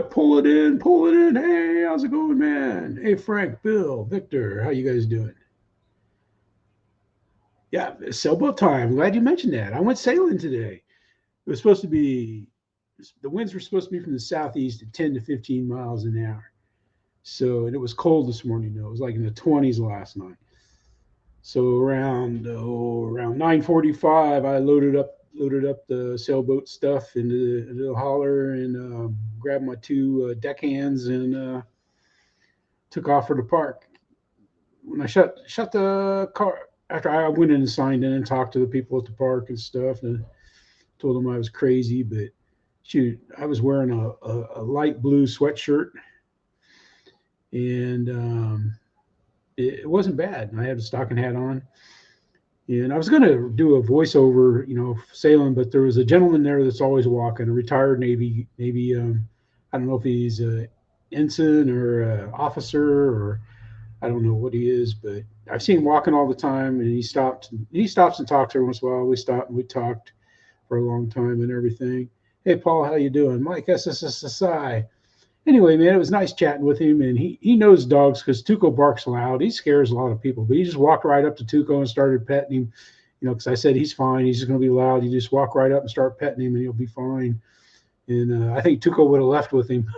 right, pull it in, pull it in. Hey, how's it going, man? Hey, Frank, Bill, Victor, how you guys doing? Yeah, sailboat time. I'm glad you mentioned that. I went sailing today. It was supposed to be, the winds were supposed to be from the southeast at 10 to 15 miles an hour. So, and it was cold this morning, though. It was like in the 20s last night. So around 9:45, I loaded up the sailboat stuff into the holler and grabbed my two deckhands and took off for the park. When I shut the car, after I went in and signed in and talked to the people at the park and stuff, and told them I was crazy, but shoot, I was wearing a light blue sweatshirt, and it wasn't bad. I had a stocking hat on, and I was going to do a voiceover, sailing, but there was a gentleman there that's always walking, a retired Navy. I don't know if he's an ensign or an officer, or I don't know what he is, but I've seen him walking all the time, and he stops and talks every once in a while. We stopped and we talked for a long time and everything. Hey, Paul, how you doing? Mike, SSSI. Anyway, man, it was nice chatting with him, and he knows dogs because Tuco barks loud. He scares a lot of people, but he just walked right up to Tuco and started petting him, because I said he's fine. He's just going to be loud. You just walk right up and start petting him, and he'll be fine. And I think Tuco would have left with him,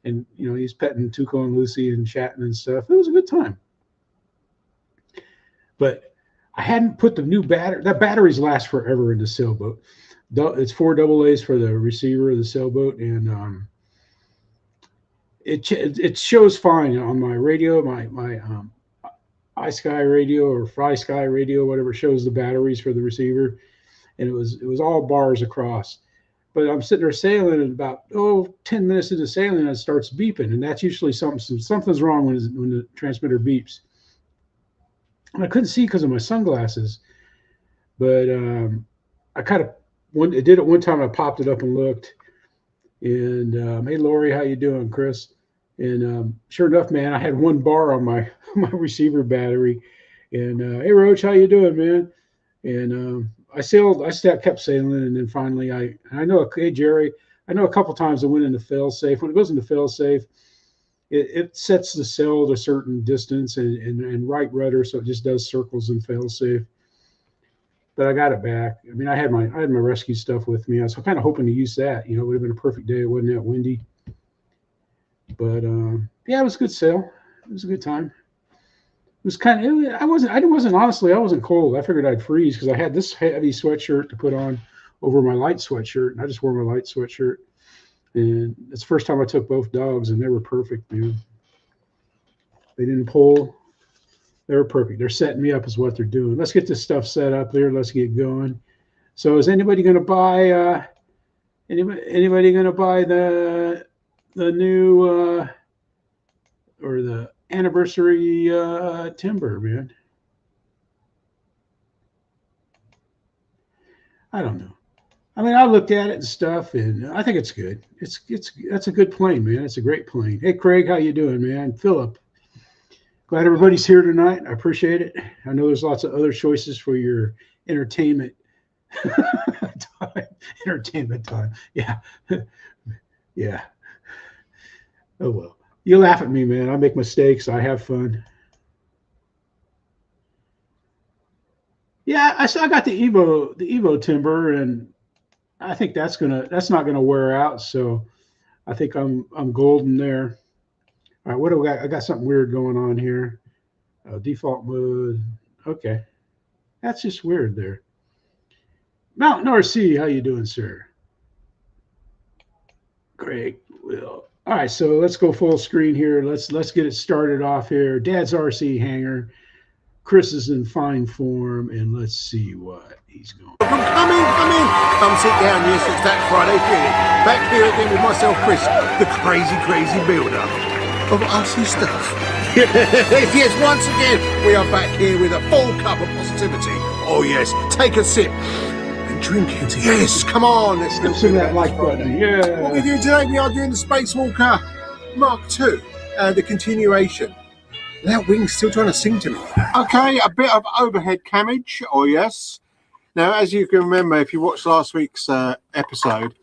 and he's petting Tuco and Lucy and chatting and stuff. It was a good time. But I hadn't put the new battery. That batteries last forever in the sailboat. It's 4 AA's for the receiver of the sailboat, and it shows fine on my radio, my iSky radio or FlySky radio, whatever, shows the batteries for the receiver, and it was all bars across. But I'm sitting there sailing, and about 10 minutes into sailing, it starts beeping, and that's usually something's wrong when the transmitter beeps. And I couldn't see because of my sunglasses, but I kind of it did it one time. I popped it up and looked, and hey, Lori, how you doing, Chris? And sure enough, man, I had 1 bar on my receiver battery. And hey, Roach, how you doing, man? And I kept sailing, and then finally I know, hey, Jerry, I know a couple times I went into fail safe. When it goes into fail safe, it sets the sail at a certain distance and right rudder, so it just does circles and fail safe. But I got it back. I mean, I had my rescue stuff with me. I was kind of hoping to use that. It would have been a perfect day. It wasn't that windy. But yeah, it was a good sail. It was a good time. It was I wasn't cold. I figured I'd freeze because I had this heavy sweatshirt to put on over my light sweatshirt, and I just wore my light sweatshirt. And it's the first time I took both dogs, and they were perfect, man. They didn't pull. They were perfect. They're setting me up is what they're doing. Let's get this stuff set up there. Let's get going. So is anybody going to buy anybody going to buy the new or the anniversary timber, man? I don't know. I mean, I looked at it and stuff, and I think it's good. That's a good plane, man. It's a great plane. Hey, Craig, how you doing, man? Philip, glad everybody's here tonight. I appreciate it. I know there's lots of other choices for your entertainment time. Entertainment time. Yeah. Yeah. Oh, well. You laugh at me, man. I make mistakes. I have fun. Yeah, I got the Evo timber, and I think that's not gonna wear out. So I think I'm golden there. All right, what do we got? I got something weird going on here. Default mode. Okay, that's just weird there. Mountain RC, how you doing, sir? Great. Will. All right, so let's go full screen here. Let's get it started off here. Dad's RC hangar. Chris is in fine form, and let's see what he's going. Come in. Come sit down. Yes, it's that Friday feeling. Back here again with myself, Chris, the crazy builder of RC stuff. Yes, once again, we are back here with a full cup of positivity. Oh yes, take a sip and drink it. Yes, come on. Let's go to that like button. Yeah. What we're doing today, we are doing the Spacewalker Mark II, the continuation. That wing's still trying to sing to me. Okay, a bit of overhead camage. Oh yes. Now, as you can remember, if you watched last week's episode,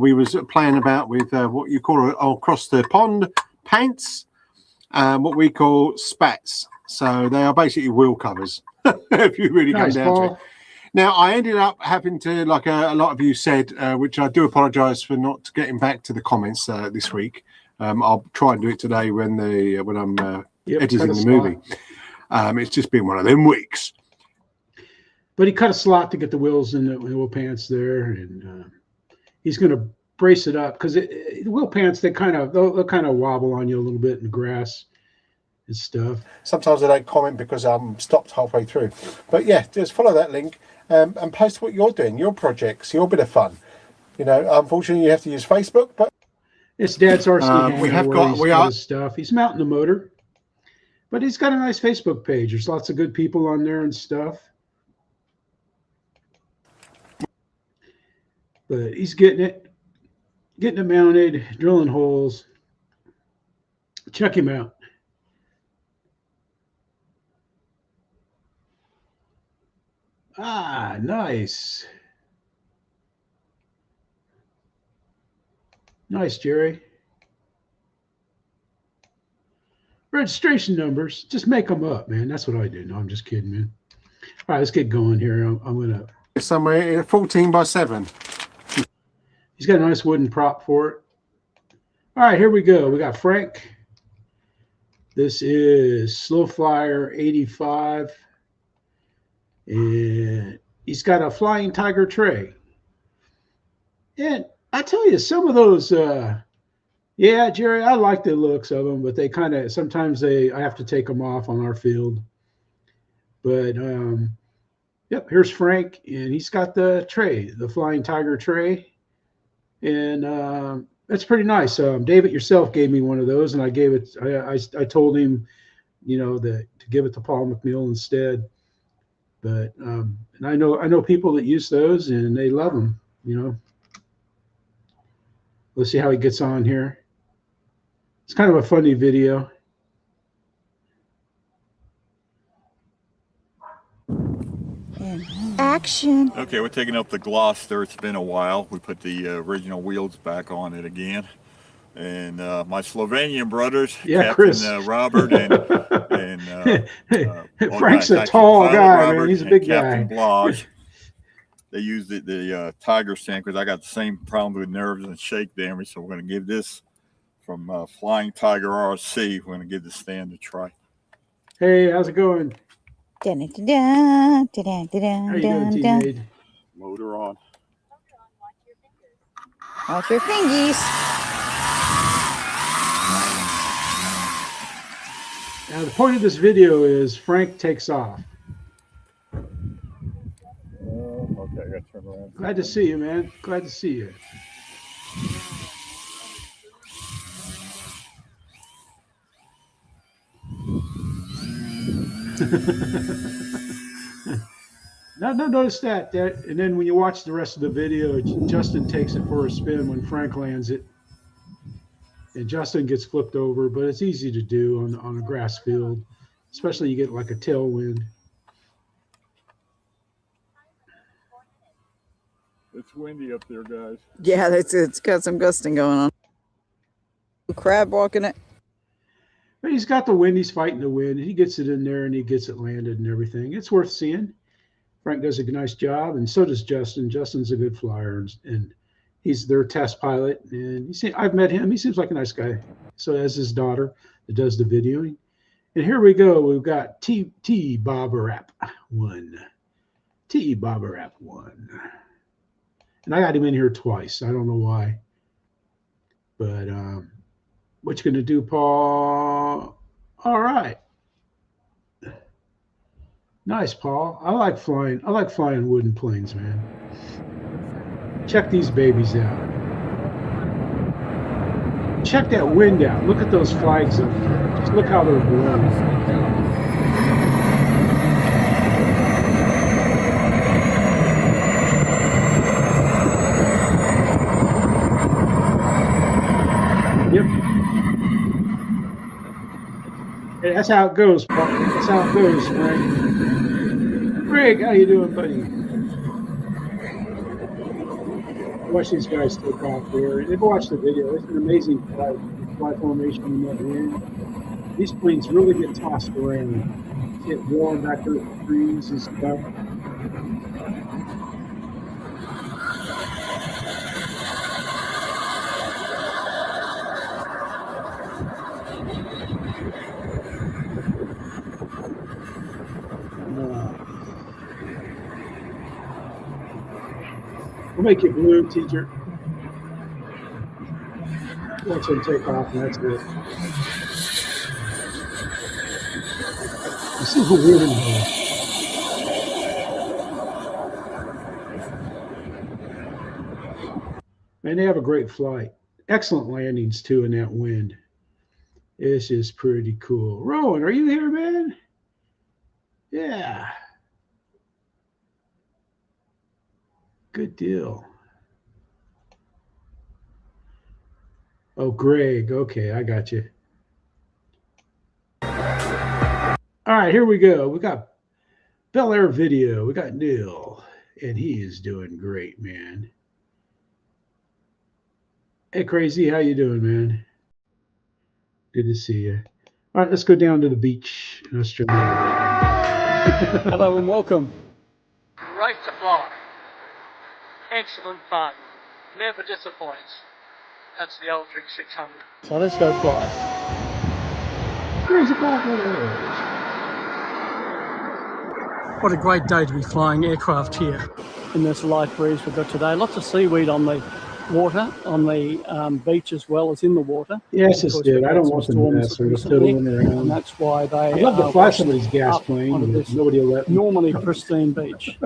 we was playing about with what you call across the pond pants, what we call spats. So they are basically wheel covers, if you really come down to it. Now, I ended up having to, like a lot of you said, which I do apologise for not getting back to the comments this week. I'll try and do it today when I'm editing the movie. It's just been one of them weeks. But he cut a slot to get the wheels in the wheel pants there, and he's going to brace it up because the wheel pants they'll kind of wobble on you a little bit in the grass and stuff. Sometimes I don't comment because I'm stopped halfway through. But yeah, just follow that link and post what you're doing, your projects, your bit of fun. You know, unfortunately, you have to use Facebook, but it's Dad's RC Hangar. We are stuff. He's mounting the motor, but he's got a nice Facebook page. There's lots of good people on there and stuff. But he's getting it mounted, drilling holes. Check him out. Ah, nice. Nice, Jerry. Registration numbers, just make them up, man. That's what I do. No, I'm just kidding, man. All right, let's get going here. I'm going to... Somewhere 14 by 7. He's got a nice wooden prop for it. All right, here we go. We got Frank. This is Slow Flyer 85. And he's got a Flying Tiger tray. And I tell you, some of those, yeah, Jerry, I like the looks of them, but they kind of, sometimes I have to take them off on our field. But, yep, here's Frank, and he's got the tray, the Flying Tiger tray. And that's pretty nice. David yourself gave me one of those, and I gave it. I told him, you know, to give it to Paul McNeil instead. But and I know people that use those, and they love them. You know. Let's see how he gets on here. It's kind of a funny video. Action. Okay, we're taking up the Gloucester. It's been a while. We put the original wheels back on it again. And my Slovenian brothers, yeah, Captain Chris. Robert and Frank's a tall guy, Robert, man. He's a big Captain guy. Blodge. They used the Tiger stand because I got the same problem with nerves and shake damage. So we're going to give this from Flying Tiger RC. We're going to give the stand a try. Hey, how's it going? How you doing, T-28? Motor on. Watch your fingies. Now, the point of this video is Frank takes off. Okay, I got to turn around. Glad to see you, man. Glad to see you. Now, notice that, and then when you watch the rest of the video, Justin takes it for a spin when Frank lands it, and Justin gets flipped over. But it's easy to do on a grass field, especially you get like a tailwind. It's windy up there, guys. Yeah, it's got some gusting going on. Crab walking it. But he's got the wind. He's fighting the wind. He gets it in there, and he gets it landed and everything. It's worth seeing. Frank does a nice job, and so does Justin. Justin's a good flyer, and he's their test pilot. And I've met him. He seems like a nice guy. So as his daughter that does the videoing. And here we go. We've got T Bobber App 1. T Bobber App 1. And I got him in here twice. I don't know why. But what you gonna do, Paul? All right. Nice, Paul. I like flying wooden planes, man. Check these babies out. Check that wind out. Look at those flags up there. Just look how they're blowing. Yep. Hey, that's how it goes, Paul. That's how it goes, Frank. Greg, how you doing, buddy? Watch these guys take off there. They've watched the video. It's an amazing fly formation in that wind. These planes really get tossed around. Get blown back to the trees and stuff. We'll make it blue, teacher. Watch them take off, and that's it. This is the wind here. Man, they have a great flight. Excellent landings, too, in that wind. It's just pretty cool. Rowan, are you here, man? Yeah. Good deal. Oh, Greg. Okay, I got you. All right, here we go. We got Bellairvideo. We got Neil, and he is doing great, man. Hey, Crazy, how you doing, man? Good to see you. All right, let's go down to the beach in Australia. Hello and welcome. Great to fly. Excellent fun. Never disappoints. That's the ULTRIX 600. So let's go fly. Here's a couple. What a great day to be flying aircraft here in this light breeze we've got today. Lots of seaweed on the water, on the beach as well as in the water. Yes, it's good. I don't want them to mess with fiddling around. And that's why they I'd love to fly somebody's gas plane, but nobody will let me. Normally pristine beach.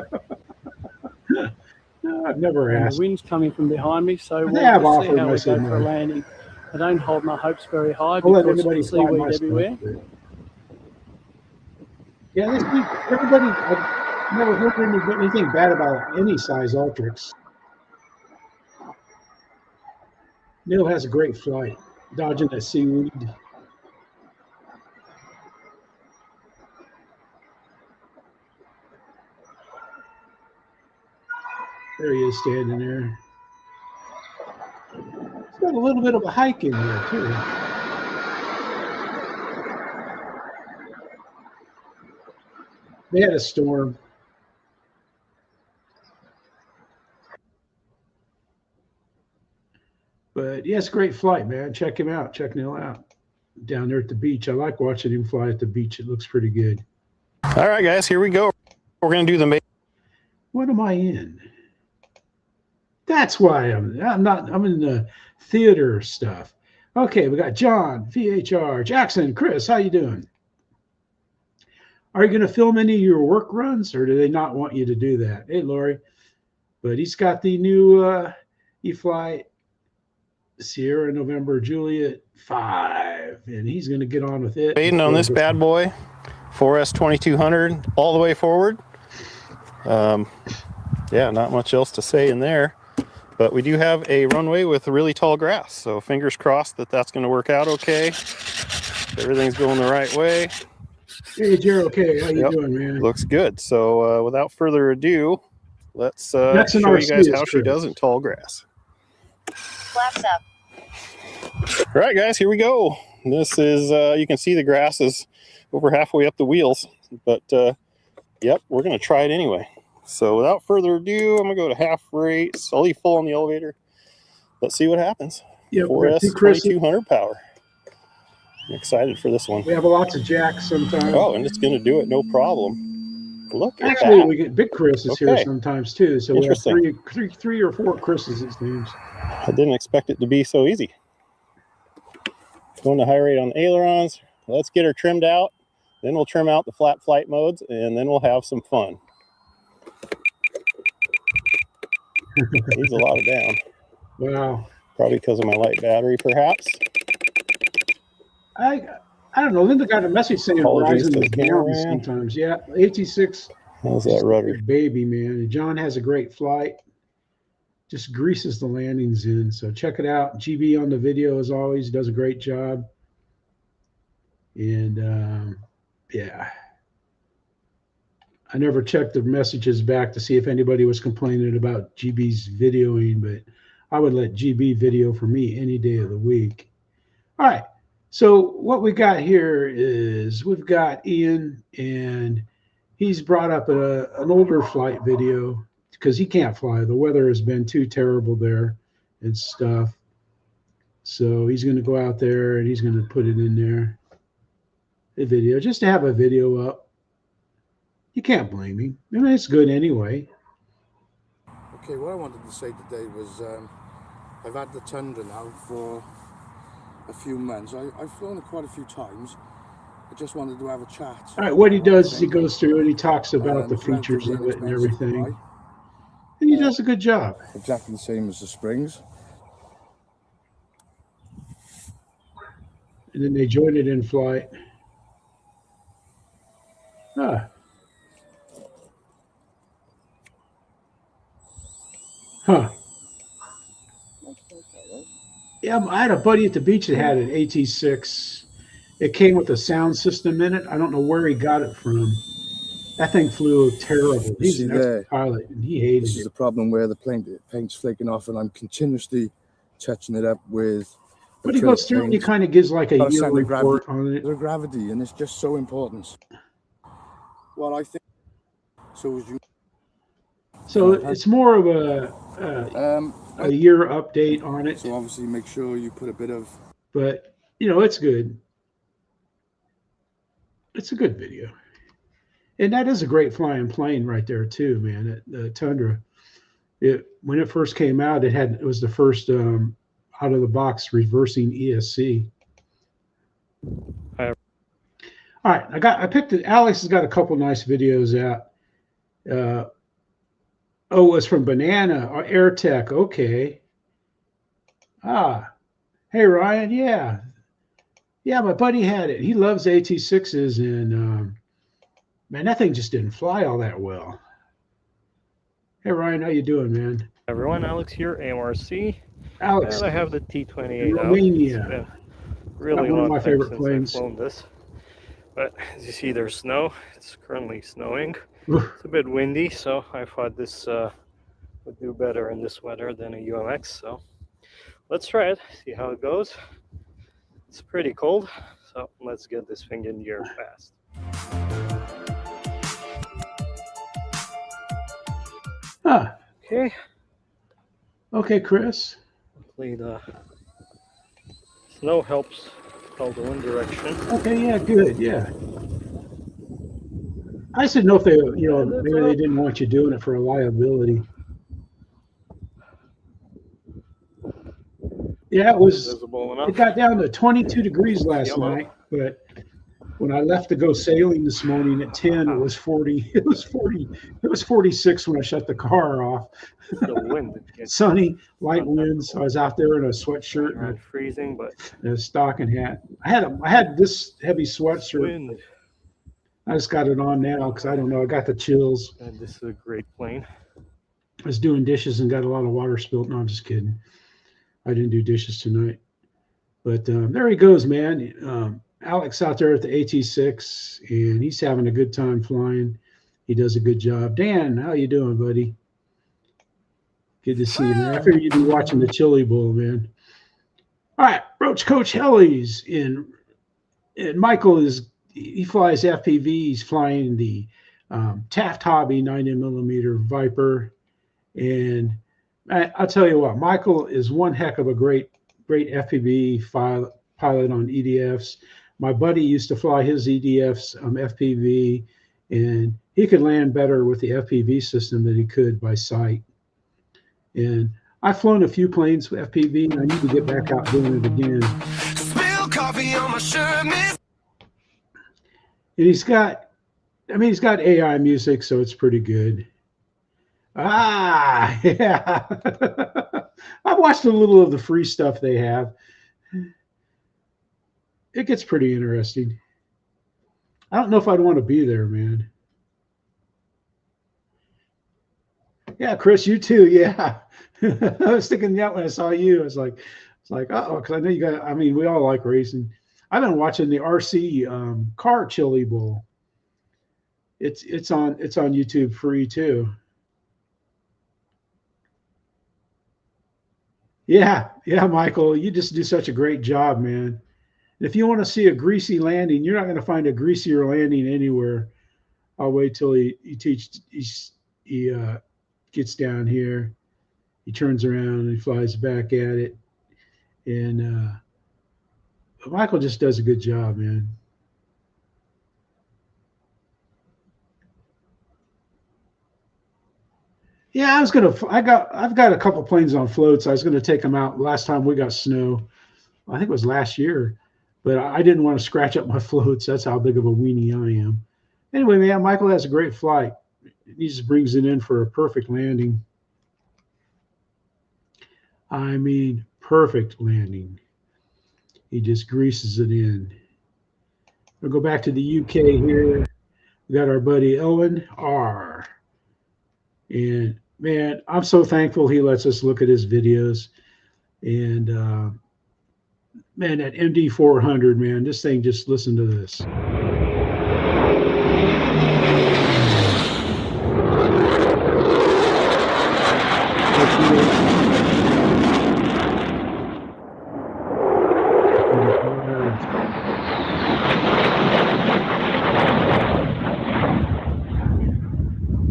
No, I've never And asked. the wind's coming from behind me, so They have we'll see offered how we most go of for a them. landing. I don't hold my hopes very high I'll let because anybody of the fly my seaweed stuff. everywhere. Yeah, everybody, I've never heard anything bad about any size ULTRIX. Neil has a great flight, dodging that seaweed. There he is standing there. It's got a little bit of a hike in there, too. They had a storm. But yes, great flight, man. Check him out. Check Neil out down there at the beach. I like watching him fly at the beach. It looks pretty good. All right, guys, here we go. We're going to do the main. What am I in? That's why I'm in the theater stuff. Okay, we got John, VHR, Jackson, Chris, how you doing? Are you going to film any of your work runs, or do they not want you to do that? Hey, Lori. But he's got the new E-Flite Sierra November Juliet 5, and he's going to get on with it. Maiden on this bad boy, 4S 2200, all the way forward. Yeah, not much else to say in there. But we do have a runway with really tall grass, so fingers crossed that that's going to work out okay. Everything's going the right way. Hey, Cherokee, how you doing, man? Looks good. So without further ado, let's show you guys how she does in tall grass. Flaps up. All right, guys, here we go. This is, you can see the grass is over halfway up the wheels, but yep, we're going to try it anyway. So without further ado, I'm going to go to half rates. I'll leave full on the elevator. Let's see what happens. Yep, 4S 2200 power. I'm excited for this one. We have lots of jacks sometimes. Oh, and it's going to do it no problem. Look at Actually, that. we get Big Chris is here sometimes too. So we have three or four Chris's, it seems. I didn't expect it to be so easy. Going to high rate on the ailerons. Let's get her trimmed out. Then we'll trim out the flat flight modes, and then we'll have some fun. Needs a lot of down. Wow. Probably because of my light battery, perhaps. I don't know. Linda got a message saying Verizon is down sometimes. Yeah, 86. How's that rudder? Baby, man. John has a great flight. Just greases the landings in. So check it out. GB on the video, as always, does a great job. And yeah. I never checked the messages back to see if anybody was complaining about GB's videoing, but I would let GB video for me any day of the week. All right. So what we got here is we've got Ian, and he's brought up an older flight video because he can't fly. The weather has been too terrible there and stuff. So he's going to go out there and he's going to put it in there, a video, just to have a video up. You can't blame him. I mean, it's good anyway. Okay, what I wanted to say today was I've had the Tundra now for a few months. I've flown it quite a few times. I just wanted to have a chat. All right, what he does is he goes through and he talks about the features of it and everything. And he does a good job. Exactly the same as the springs. And then they join it in flight. Ah. Huh. Yeah, I had a buddy at the beach that had an AT6. It came with a sound system in it. I don't know where he got it from. That thing flew terrible. He's an ex-pilot, and he hated it. This is the problem where the paint's flaking off, and I'm continuously touching it up with. But he goes through and he kind of gives like a year report on it. The gravity, and it's just so important. Well, I think so. So it's more of a year update on it. So obviously make sure you put a bit of. But, you know, it's good. It's a good video. And that is a great flying plane right there too, man. The Tundra. When it first came out, it was the first out of the box reversing ESC. All right, I picked it. Alex has got a couple nice videos out. Oh, it's from Banana or AirTech. Okay. Ah, hey Ryan. Yeah, my buddy had it. He loves AT6s, and man, that thing just didn't fly all that well. Hey Ryan, how you doing, man? Everyone, Alex here, AMRC. Alex, and I have the T-28 Romania. Really one of long my favorite since planes. I've flown this. But as you see, there's snow. It's currently snowing. It's a bit windy, so I thought this would do better in this weather than a UMX. So let's try it, see how it goes. It's pretty cold, so let's get this thing in the air fast. Okay, Chris. Hopefully the snow helps tell the wind direction. Okay, yeah, good, yeah. I just didn't know if they, maybe they didn't want you doing it for liability. Yeah, it got down to 22 degrees last night, but when I left to go sailing this morning at 10, it was 40. It was 46 when I shut the car off. The wind. Sunny, light winds. I was out there in a sweatshirt and freezing, but a stocking hat. I had this heavy sweatshirt. Wind. I just got it on now because I don't know. I got the chills. And this is a great plane. I was doing dishes and got a lot of water spilled. No, I'm just kidding. I didn't do dishes tonight. But there he goes, man. Alex out there at the AT6, and he's having a good time flying. He does a good job. Dan, how you doing, buddy? Good to see you, man. I figured you'd be watching the Chili Bowl, man. All right, Roachcoach Heli's in. And Michael he flies FPV. He's flying the Taft Hobby 90mm Viper. And I'll tell you what, Michael is one heck of a great FPV pilot on EDFs. My buddy used to fly his EDFs FPV, and he could land better with the FPV system than he could by sight. And I've flown a few planes with FPV, and I need to get back out doing it again. Spill coffee on my shirt, miss. And he's got AI music, so it's pretty good. Ah, yeah. I've watched a little of the free stuff they have. It gets pretty interesting. I don't know if I'd want to be there, man. Yeah, Chris, you too. Yeah. I was thinking that when I saw you. It's like, uh-oh, because I know you got, we all like racing. I've been watching the RC car Chili Bowl. It's on YouTube free too. Yeah, yeah, Michael, you just do such a great job, man. If you want to see a greasy landing, you're not going to find a greasier landing anywhere. I'll wait till he gets down here. He turns around and he flies back at it. And Michael just does a good job, man. Yeah, I've got a couple planes on floats. I was gonna take them out last time we got snow. I think it was last year, but I didn't want to scratch up my floats. That's how big of a weenie I am. Anyway, man, Michael has a great flight. He just brings it in for a perfect landing. I mean, perfect landing. He just greases it in. We'll go back to the UK here. We got our buddy Elwyn R. And man, I'm so thankful he lets us look at his videos. And man, that MD 400, man, this thing, just listen to this.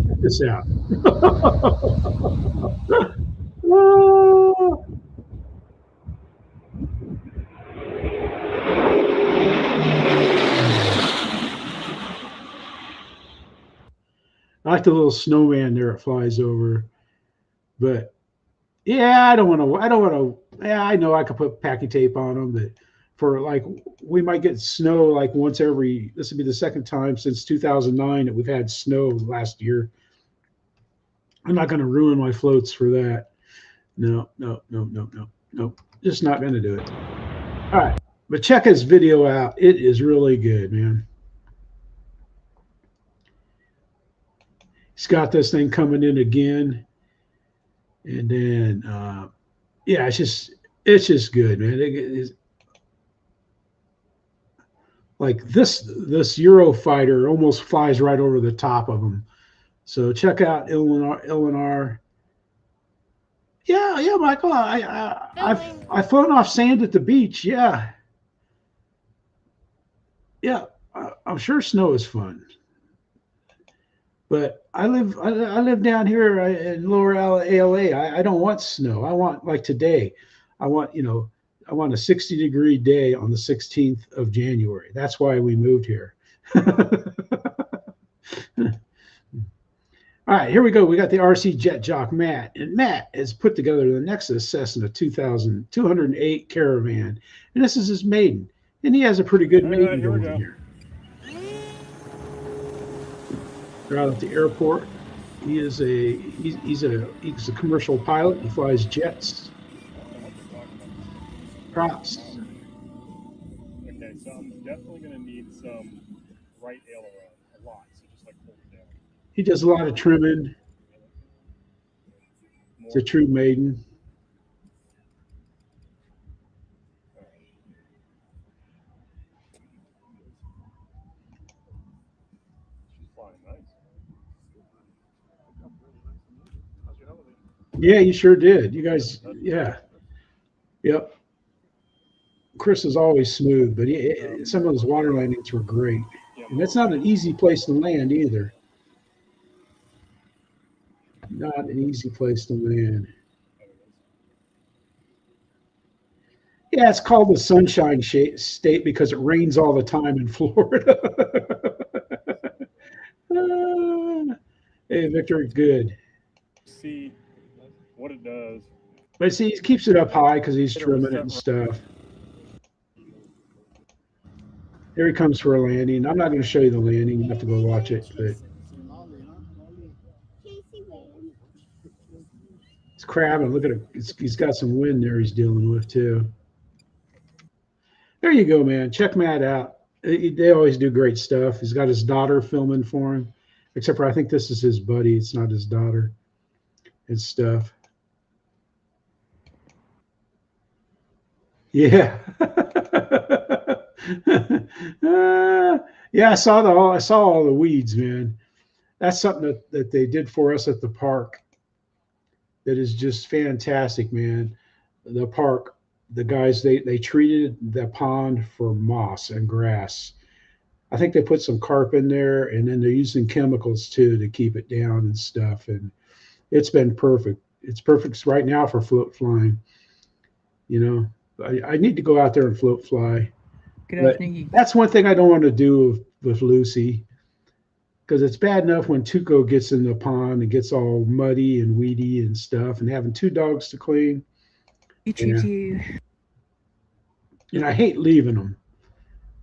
Check this out. I like the little snowman there it flies over. But yeah, I don't want to. Yeah, I know I could put packing tape on them, but for like, we might get snow like once every, this would be the second time since 2009 that we've had snow last year. I'm not going to ruin my floats for that. No. Just not going to do it. All right. But check his video out. It is really good, man. He's got this thing coming in again. And then, yeah, it's just good, man. It's like this Eurofighter almost flies right over the top of him. So check out Elwyn R. Yeah, Michael. I've flown off sand at the beach. Yeah. I'm sure snow is fun. But I live down here in lower ALA. I don't want snow. I want, like today, I want a 60-degree day on the 16th of January. That's why we moved here. All right, here we go. We got the RC Jet Jock, Matt. And Matt has put together the Nexa Cessna 208 Caravan. And this is his maiden. And he has a pretty good maiden going here. They're out at the airport. He's a commercial pilot. He flies jets. Props. Okay, so I'm definitely going to need some right aileron a lot. So just like hold it down. He does a lot of trimming. It's a true maiden. Yeah, you sure did. You guys, yeah. Yep. Chris is always smooth, but some of those water landings were great. And that's not an easy place to land either. Not an easy place to land. Yeah, it's called the Sunshine State because it rains all the time in Florida. Hey, Victor, good. See what it does. But see, he keeps it up high because he's trimming it and stuff. Here he comes for a landing. I'm not going to show you the landing. You have to go watch it. But it's crabbing. Look at it. He's got some wind there he's dealing with, too. There you go, man. Check Matt out. They always do great stuff. He's got his daughter filming for him. Except for I think this is his buddy. It's not his daughter and stuff. Yeah. Yeah, I saw all the weeds, man. That's something that they did for us at the park. That is just fantastic, man. The park, the guys they treated the pond for moss and grass. I think they put some carp in there, and then they're using chemicals too to keep it down and stuff. And it's been perfect. It's perfect right now for float flying. You know, I need to go out there and float fly. Good But afternoon. that's one thing I don't want to do with Lucy, because it's bad enough when Tuco gets in the pond and gets all muddy and weedy and stuff, and having 2 dogs to clean. You. And I hate leaving them.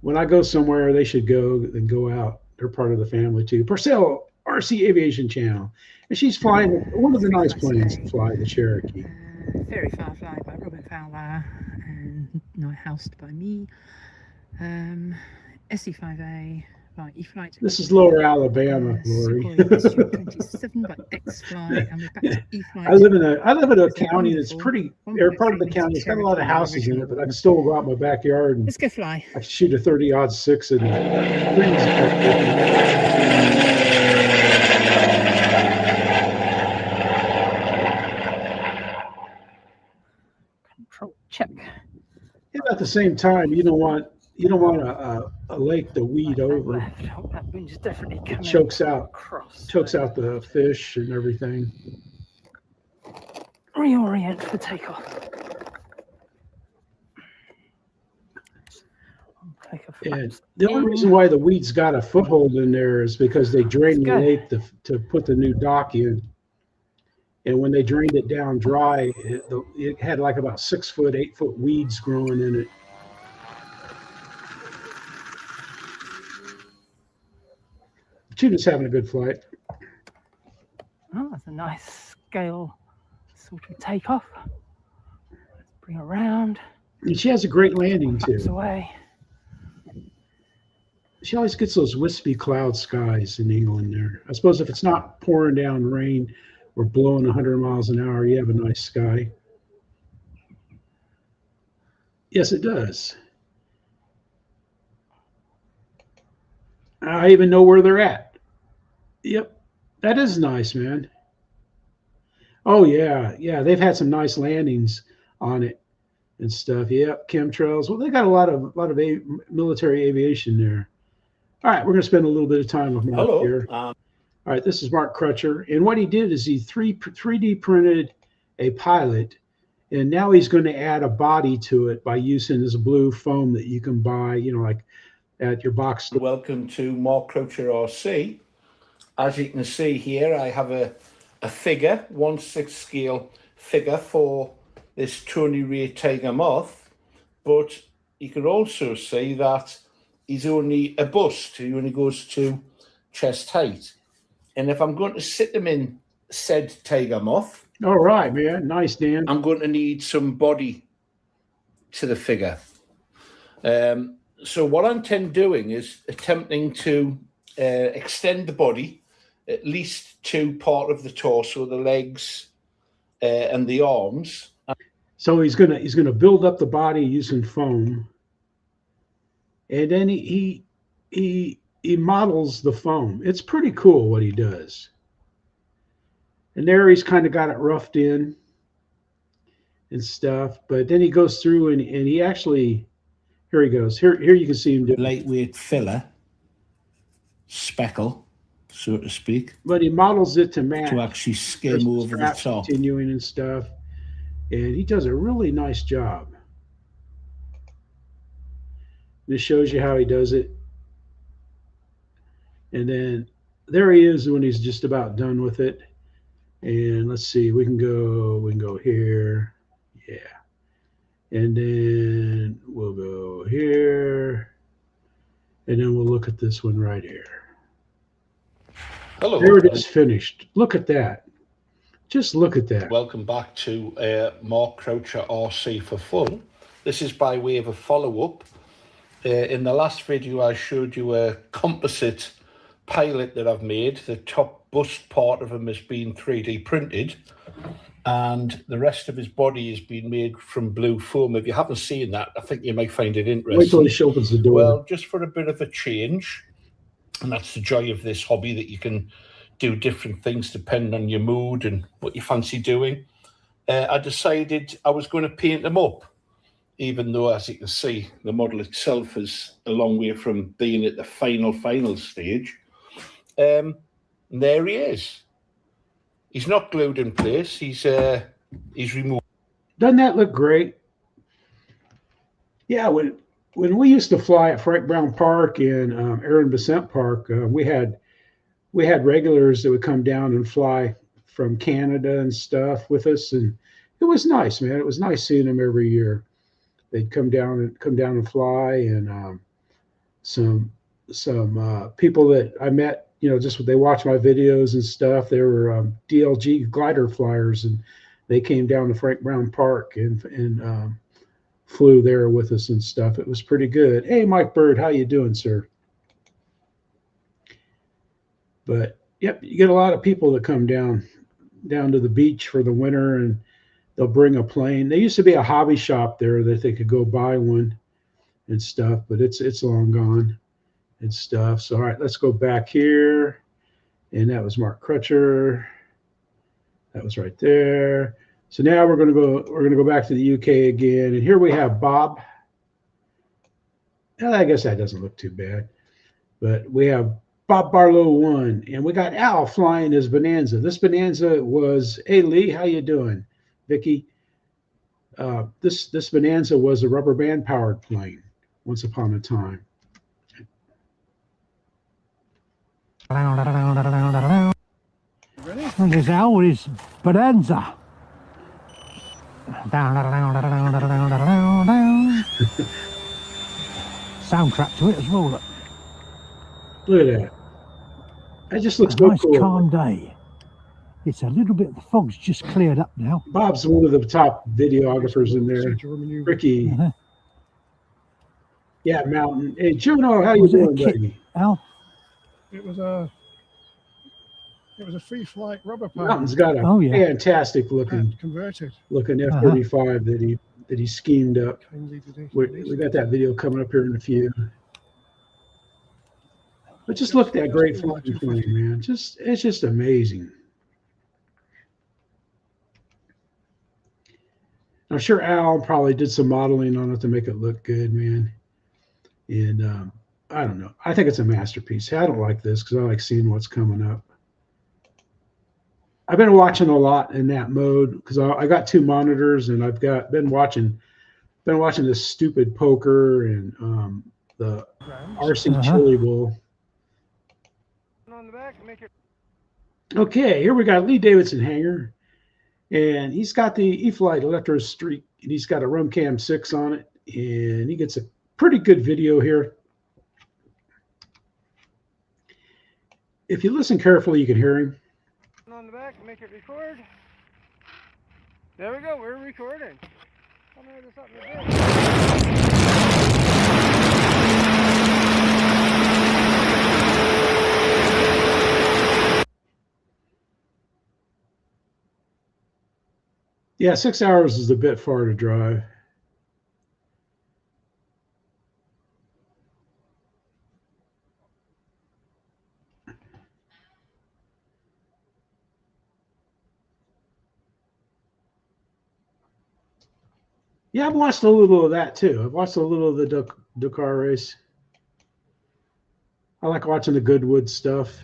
When I go somewhere, they should go and go out. They're part of the family too. Purcell RC Aviation Channel, and she's flying one of the nice planes to fly, the Cherokee. Very Far Fly by Robin Fowler and Night Housed by me. SE5A by E-Flite. This is Lower Alabama, Lori. 27 by X-Fly, and we're back to E-Flite. I live in a county that's pretty. They're part of the county. It's got a lot of houses in it, but I can still go out in my backyard and let's go fly. I shoot a 30-06 and Control check. at the same time, you don't want a lake to weed over. That wind's definitely coming. Chokes out across. the fish and everything. Reorient for takeoff. And the only reason why the weeds got a foothold in there is because they drained the lake to put the new dock in. And when they drained it down dry, it had like about 6 foot, 8 foot weeds growing in it. Tuna's having a good flight. Oh, that's a nice scale sort of takeoff. Let's bring her around. And she has a great landing too. Away. She always gets those wispy cloud skies in England there. I suppose if it's not pouring down rain or blowing 100 miles an hour, you have a nice sky. Yes, it does. I even know where they're at. Yep, that is nice, man. Oh yeah, they've had some nice landings on it and stuff. Yep, chemtrails. Well, they got a lot of military aviation there. All right, we're going to spend a little bit of time with Mark here. All right, this is Mark Crutcher, and what he did is he 3D printed a pilot, and now he's going to add a body to it by using this blue foam that you can buy, like at your box store. Welcome to Mark MACHLOOP. As you can see here, I have a figure, 1/6 scale figure for this 28 Tiger Moth, but you can also see that he's only a bust. He only goes to chest height. And if I'm going to sit him in said Tiger Moth, all right, man, nice, Dan. I'm going to need some body to the figure. So what I'm doing is attempting to extend the body at least to part of the torso, the legs and the arms. So he's gonna build up the body using foam, and then he models the foam. It's pretty cool what he does. And there he's kind of got it roughed in and stuff, but then he goes through and he actually, here he goes. Here you can see him do lightweight filler, speckle, so to speak. But he models it to match. To actually skim over the top. Continuing and stuff. And he does a really nice job. This shows you how he does it. And then there he is when he's just about done with it. And let's see, we can go here. Yeah. And then we'll go here. And then we'll look at this one right here. Hello. There it is, finished. Look at that. Just look at that. Welcome back to Mark MACHLOOP for fun. This is by way of a follow-up. In the last video, I showed you a composite pilot that I've made. The top bust part of him has been 3D printed, and the rest of his body has been made from blue foam. If you haven't seen that, I think you might find it interesting. Wait till he opens the door. Well, just for a bit of a change, And that's the joy of this hobby, that you can do different things depending on your mood and what you fancy doing. I decided I was going to paint them up, even though, as you can see, the model itself is a long way from being at the final stage. And there he is. He's not glued in place. He's removed. Doesn't that look great? Yeah, when we used to fly at Frank Brown Park and Aaron Besant Park, we had regulars that would come down and fly from Canada and stuff with us, and it was nice, man. It was nice seeing them every year. They'd come down and fly, and some people that I met, you know, just they watched my videos and stuff. They were DLG glider flyers, and they came down to Frank Brown Park and flew there with us and stuff. It was pretty good. Hey, Mike Bird, how you doing, sir? But yep, you get a lot of people that come down to the beach for the winter, and they'll bring a plane. There used to be a hobby shop there that they could go buy one and stuff, but it's long gone and stuff. So all right, let's go back here. And that was Mark Crutcher. That was right there. So now we're gonna go back to the UK again, and here we have Bob. And I guess that doesn't look too bad, but we have Bob Barlow 1, and we got Al flying his Bonanza. This Bonanza was, hey Lee, how you doing? Vicky, this Bonanza was a rubber band powered plane once upon a time. And there's Al with his Bonanza. Soundtrack to it as well. Look at that. That just looks a so nice cool. Calm day. It's a little bit, the fog's just cleared up now. Bob's one of the top videographers in there. Ricky. Yeah, Mountain. Hey, Juno, how you doing, buddy? Al? It was a free flight rubber plane. Mountain's got a fantastic looking F-35 that he schemed up. We got that video coming up here in a few. But just look at that great flying plane, man. It's just amazing. I'm sure Al probably did some modeling on it to make it look good, man. And I don't know. I think it's a masterpiece. I don't like this because I like seeing what's coming up. I've been watching a lot in that mode because I got two monitors, and I've been watching this stupid poker and the RC Chili Bowl. Okay, here we got Lee Davidson Hangar, and he's got the E-Flite Electro Streak, and he's got a Rumcam 6 on it, and he gets a pretty good video here. If you listen carefully, you can hear him. On the back, make it record. There we go, we're recording. Yeah, 6 hours is a bit far to drive. Yeah, I've watched a little of that too. I've watched a little of the Dakar race. I like watching the Goodwood stuff.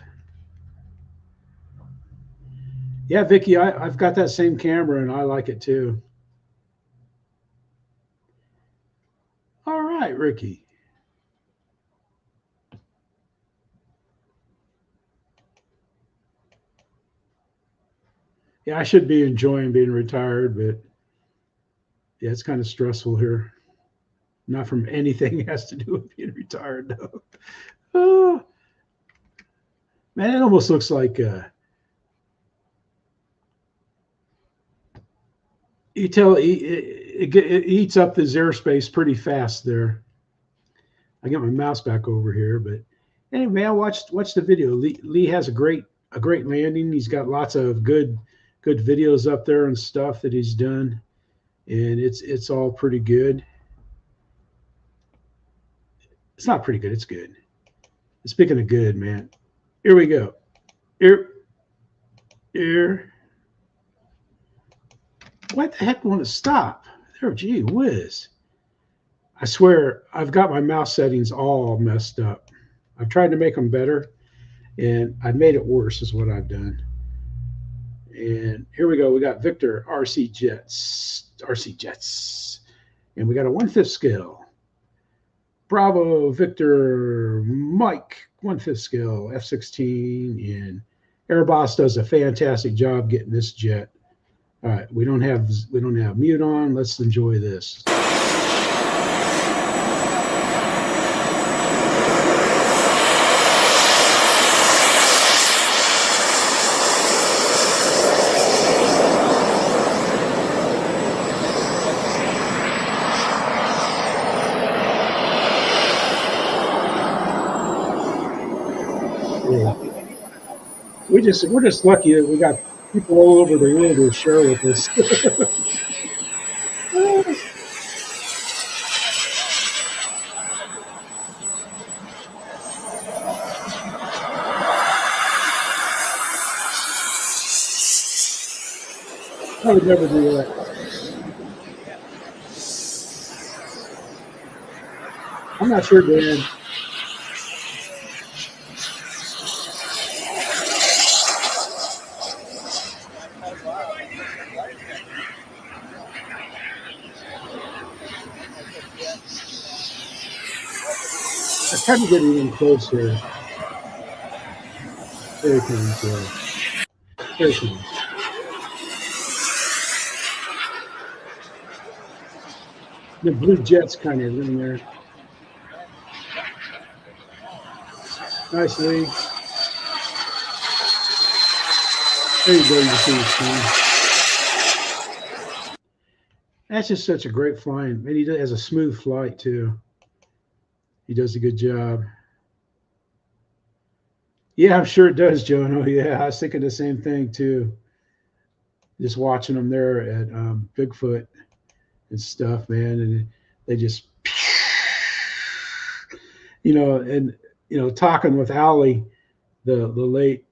Yeah, Vicky, I've got that same camera and I like it too. All right, Ricky. Yeah, I should be enjoying being retired, but yeah, it's kind of stressful here. Not from anything has to do with being retired, though. Oh, man, it almost looks like you tell it eats up this airspace pretty fast there. I get my mouse back over here, but anyway, I watched the video. Lee has a great landing. He's got lots of good videos up there and stuff that he's done. And it's all pretty good. It's not pretty good, it's good. Speaking of good, man, here we go. Here. What the heck want to stop? There, gee whiz. I swear, I've got my mouse settings all messed up. I've tried to make them better, and I've made it worse is what I've done. And here we go. We got Victor RC Jets. And we got a 1/5 scale. Bravo Victor Mike, 1/5 scale, F-16. And Airboss does a fantastic job getting this jet. All right, we don't have mute on. Let's enjoy this. We're just lucky that we got people all over the world to share with us. I would never do that. I'm not sure, Dan. I'm trying to get even closer. There it comes. There it comes. The blue jet's kind of in there. Nicely. There you go. You see the screen. That's just such a great flying. And he has a smooth flight too. He does a good job. Yeah, I'm sure it does, Joan. Oh yeah, I was thinking the same thing too. Just watching them there at Bigfoot and stuff, man, and they just, and talking with Allie, the late.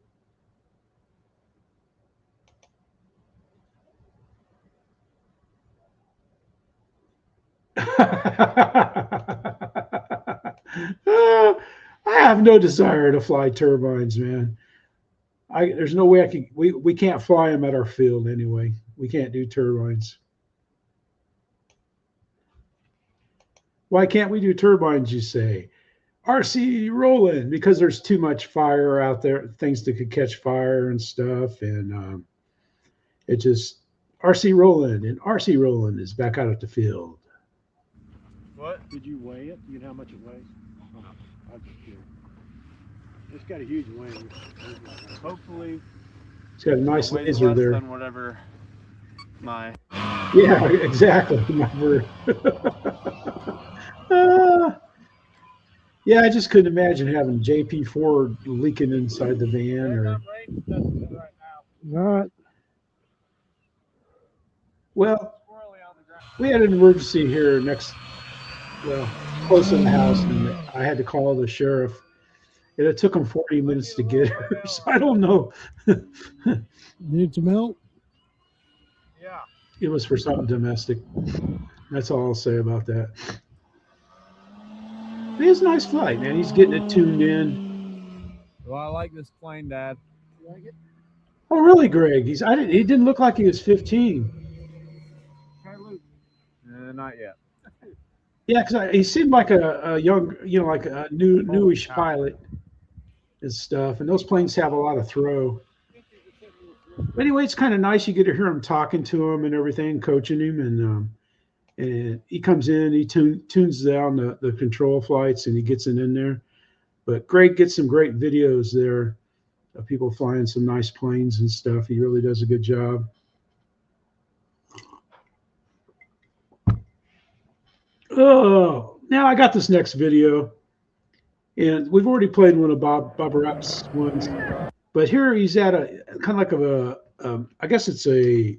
I have no desire to fly turbines, man. There's no way I can. We can't fly them at our field anyway. We can't do turbines. Why can't we do turbines, you say? RC rolling, because there's too much fire out there, things that could catch fire and stuff, and it just RC rolling, and RC rolling is back out at the field. What? Did you weigh it? Do you know how much it weighs? Oh, I'm just kidding. It's got a huge wing. Hopefully, it's got a nice laser there. Than whatever my. Yeah, exactly. Yeah, I just couldn't imagine having JP4 leaking inside the van or. Not. Well, we had an emergency here close to the house, and I had to call the sheriff. And it took him 40 minutes to get her, so I don't know. Need some help? Yeah. It was for something domestic. That's all I'll say about that. But it's a nice flight, man. He's getting it tuned in. Well, I like this plane, Dad. You like it? Oh, really, Greg? He didn't look like he was 15. Not yet. Yeah, because he seemed like a young, like a newish pilot and stuff. And those planes have a lot of throw. But anyway, it's kind of nice. You get to hear him talking to him and everything, coaching him. And he comes in, he tunes down the control flights, and he gets it in there. But Greg gets some great videos there of people flying some nice planes and stuff. He really does a good job. Oh, now I got this next video, and we've already played one of Bob Rapp's ones, but here he's at a kind of like I guess it's a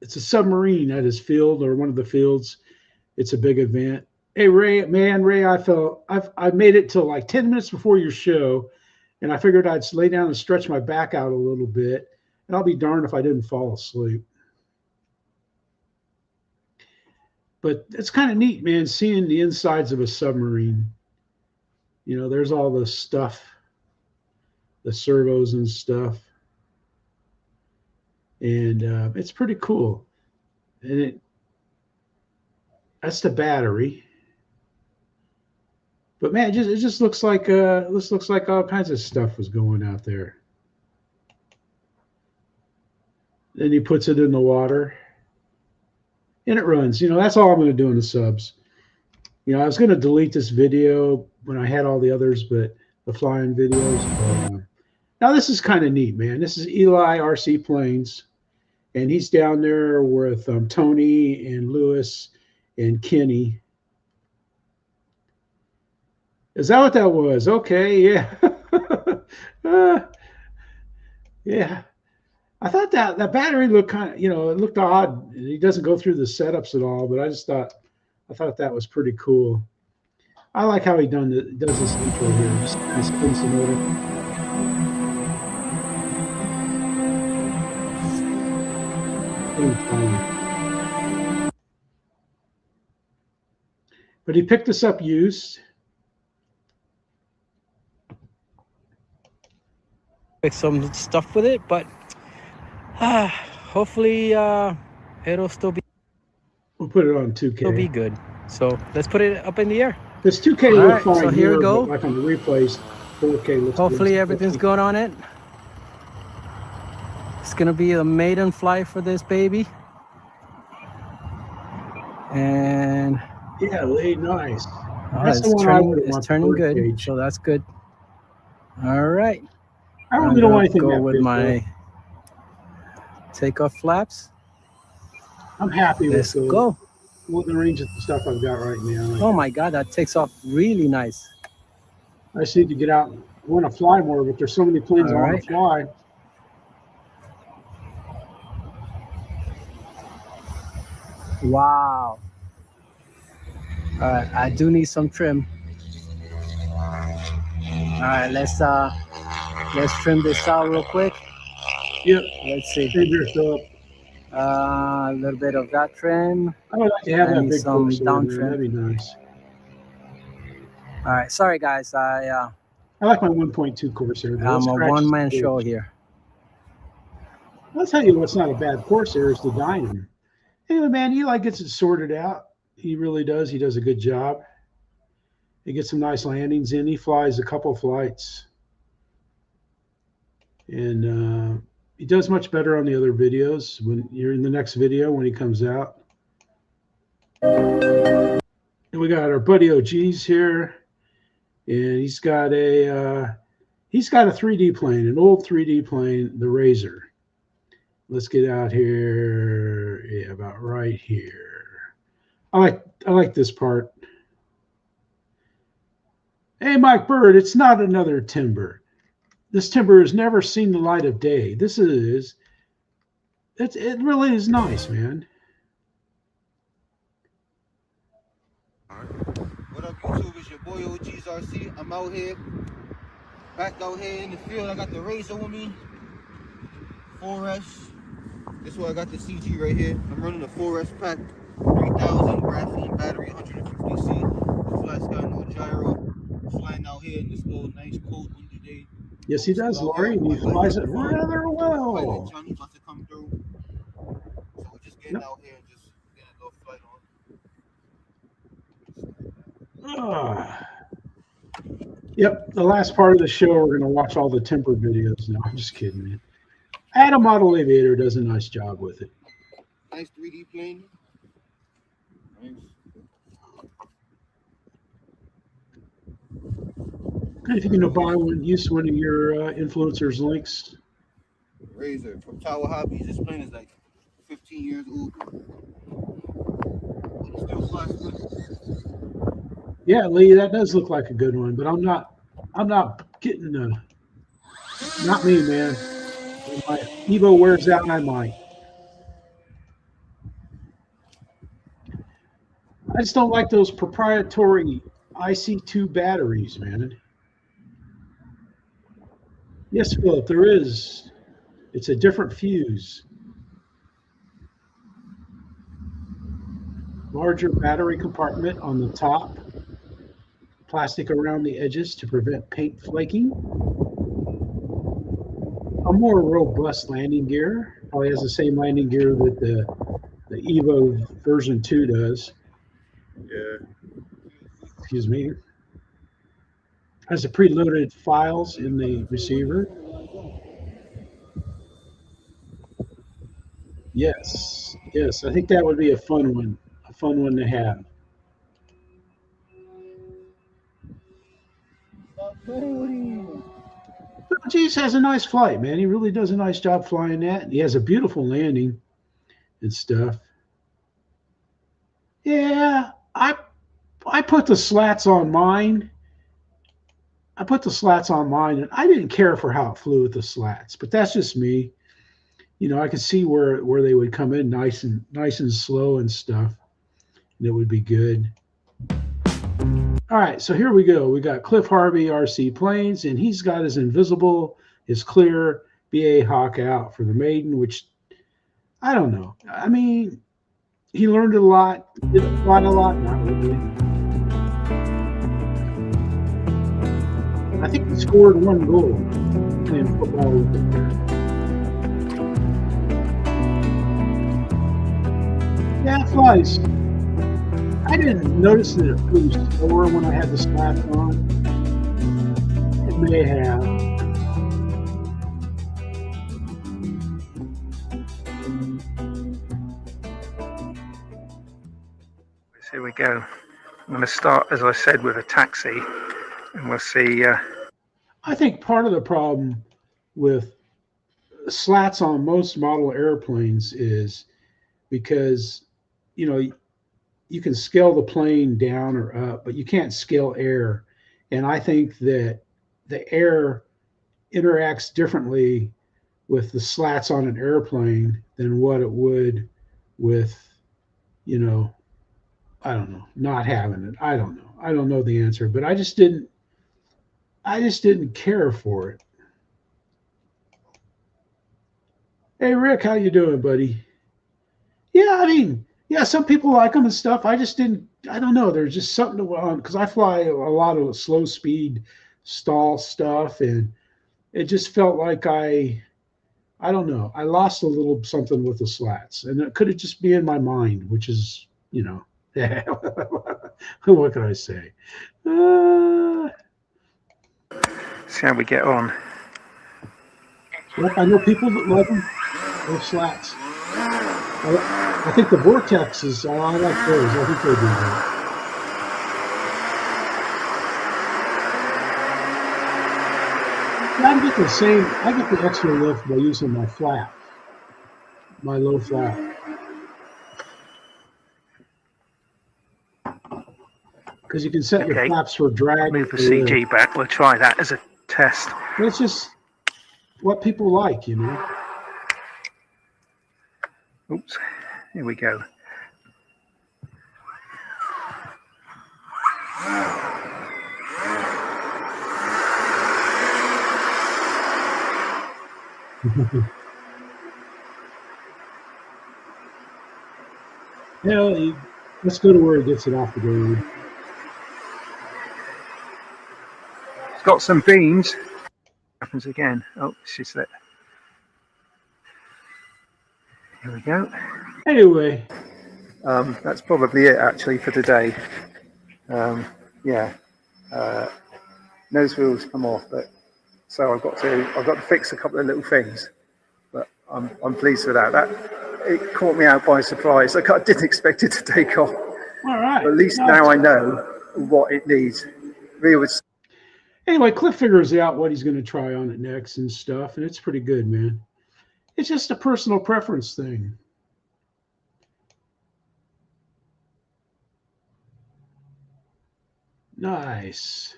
submarine at his field or one of the fields. It's a big event, Hey Ray, man, Ray, I made it till like 10 minutes before your show, and I figured I'd lay down and stretch my back out a little bit, and I'll be darned if I didn't fall asleep. But it's kind of neat, man, seeing the insides of a submarine. You know, there's all the stuff, the servos and stuff, and it's pretty cool. And that's the battery. But man, it just looks like this looks like all kinds of stuff was going out there. Then he puts it in the water, and it runs. You know, that's all I'm going to do in the subs. You know, I was going to delete this video when I had all the others, but the flying videos. Now this is kind of neat, man. This is Eli RC Planes, and he's down there with Tony and Lewis and Kenny. Is that what that was? Okay, yeah. Yeah. I thought that battery looked kind of, you know, it looked odd. He doesn't go through the setups at all, but I thought that was pretty cool. I like how he does this intro here. Just kind of spins the motor. But he picked this up used. Some stuff with it, but hopefully it'll still be. We'll put it on 2K. It'll be good. So let's put it up in the air. This 2K All looks right, fine so here we go. Like on the replays, 4K looks Hopefully good. everything's good on it. It's gonna be a maiden flight for this baby. And yeah, laid nice. It's turning good, so that's good. All right. I really don't want anything go that with big, my takeoff flaps. I'm happy Let's with go. With the range of the stuff I've got right now. Oh my God, that takes off really nice. I just need to get out. I want to fly more, but there's so many planes I want to fly. Wow. All right, I do need some trim. All right, let's trim this out real quick. Yep. Let's see. A little bit of that trim. I would like to have that big some Purcell down in there. trim. That'd be nice. All right, sorry guys. I like my 1.2 Corsair. I'm a one-man show here. I'll tell you what's not a bad Corsair is the Dynam. Anyway, man, Eli gets it sorted out. He really does. He does a good job. He gets some nice landings in. He flies a couple flights. And he does much better on the other videos. When you're in the next video, when he comes out. And we got our buddy OG's here. And he's got a 3D plane, an old 3D plane, the Razor. Let's get out here. Yeah, about right here. I like this part. Hey, Mike Bird, it's not another timber. This timber has never seen the light of day. It really is nice, man. What up, YouTube? It's your boy OGVHRC. I'm out here, back out here in the field. I got the Razor with me, 4S. This is why I got the CG right here. I'm running the 4S pack, 3000 graphene battery, 150C. The flat's got no gyro. Flying out here in this little nice cold windy day. Yes, he does, Laurie, and he flies it rather well. Johnny about to come through. So we're just getting out here and just getting a little flight on. Yep, the last part of the show, we're going to watch all the temper videos. No, I'm just kidding, man. Adam Model Aviator does a nice job with it. Nice 3D plane. Nice. If you can buy one, use one of your influencers' links. Razor from Tower Hobbies. This plane is like 15 years old. It still flies good. Yeah, Lee, that does look like a good one, but I'm not getting not me, man. When my Evo wears out, I might. I just don't like those proprietary IC2 batteries, man. Yes, Philip, there is. It's a different fuse. Larger battery compartment on the top. Plastic around the edges to prevent paint flaking. A more robust landing gear. Probably has the same landing gear that the Evo version 2 does. Yeah. Excuse me. Has the preloaded files in the receiver. Yes, yes. I think that would be a fun one to have. But geez, has a nice flight, man. He really does a nice job flying that. He has a beautiful landing and stuff. Yeah, I put the slats on mine. And I didn't care for how it flew with the slats, but that's just me. You know, I could see where they would come in nice and slow and stuff, and it would be good. All right, so here we go. We got Cliff Harvey RC planes, and he's got his invisible, his clear BA Hawk out for the Maiden, which I don't know. I mean, he learned a lot. Did it fly a lot? Not really. I think he scored 1 goal playing football with it. Yeah, it flies. I didn't notice that it flew slower when I had the slats on. It may have. Here we go. I'm going to start, as I said, with a taxi, and we'll see. I think part of the problem with slats on most model airplanes is because, you know, you can scale the plane down or up, but you can't scale air. And I think that the air interacts differently with the slats on an airplane than what it would with, you know, I don't know, not having it. I don't know. I don't know the answer, but I just didn't care for it. Hey, Rick, how you doing, buddy? Yeah, I mean, yeah, some people like them and stuff. I just didn't, I don't know. There's just something to, because I fly a lot of slow speed stall stuff, and it just felt like I don't know. I lost a little something with the slats, and it could have just been in my mind, which is, you know, what can I say? See how we get on. Yep, I know people that love them. Those slats. I think the vortexes, I like those. I think they do that. Yeah, I get the same. I get the extra lift by using my flap, my low flap. Because you can set your flaps for drag. Move the CG back. We'll try that as a test. It's just what people like, you know. Oops. Here we go. Yeah, let's go to where it gets it off the ground. It's got some beams. Happens again. Oh, she's there. Here we go. Anyway, that's probably it actually for today. Yeah, nose wheels come off, but so I've got to fix a couple of little things. But I'm pleased with that. It caught me out by surprise. I didn't expect it to take off. All right. But at least now I know what it needs. Anyway, Cliff figures out what he's going to try on it next and stuff, and it's pretty good, man. It's just a personal preference thing. Nice.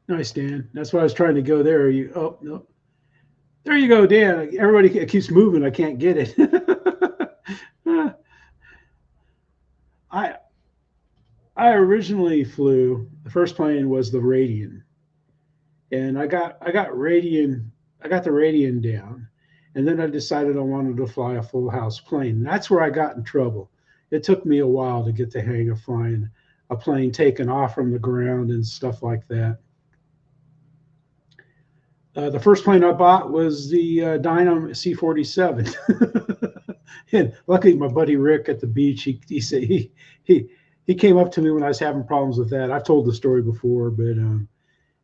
Nice, Dan. That's why I was trying to go there. Oh, no. There you go, Dan. Everybody keeps moving. I can't get it. I originally flew, the first plane was the Radian, and I got Radian, I got the Radian down, and then I decided I wanted to fly a full house plane. And that's where I got in trouble. It took me a while to get the hang of flying a plane taken off from the ground and stuff like that. The first plane I bought was the Dynam C-47. And luckily my buddy Rick at the beach, he said he came up to me when I was having problems with that. I've told the story before, but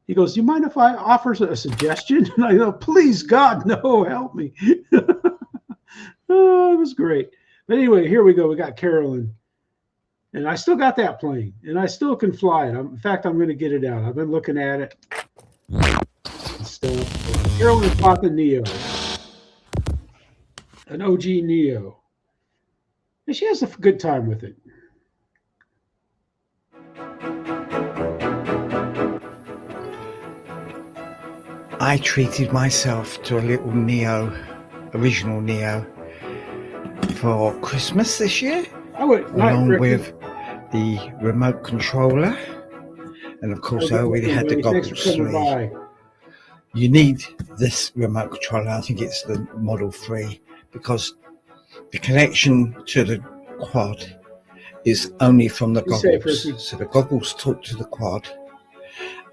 he goes, "Do you mind if I offer a suggestion?" And I go, "Please, God, no, help me." Oh, it was great. But anyway, here we go. We got Carolyn. And I still got that plane, and I still can fly it. In fact, I'm going to get it out. I've been looking at it. Still, Carolyn bought the Neo, an OG Neo, and she has a good time with it. I treated myself to a little Neo, original Neo, for Christmas this year, along with the remote controller, and of course I already had the goggles. You need this remote controller. I think it's the Model 3, because the connection to the quad is only from the goggles. So the goggles talk to the quad,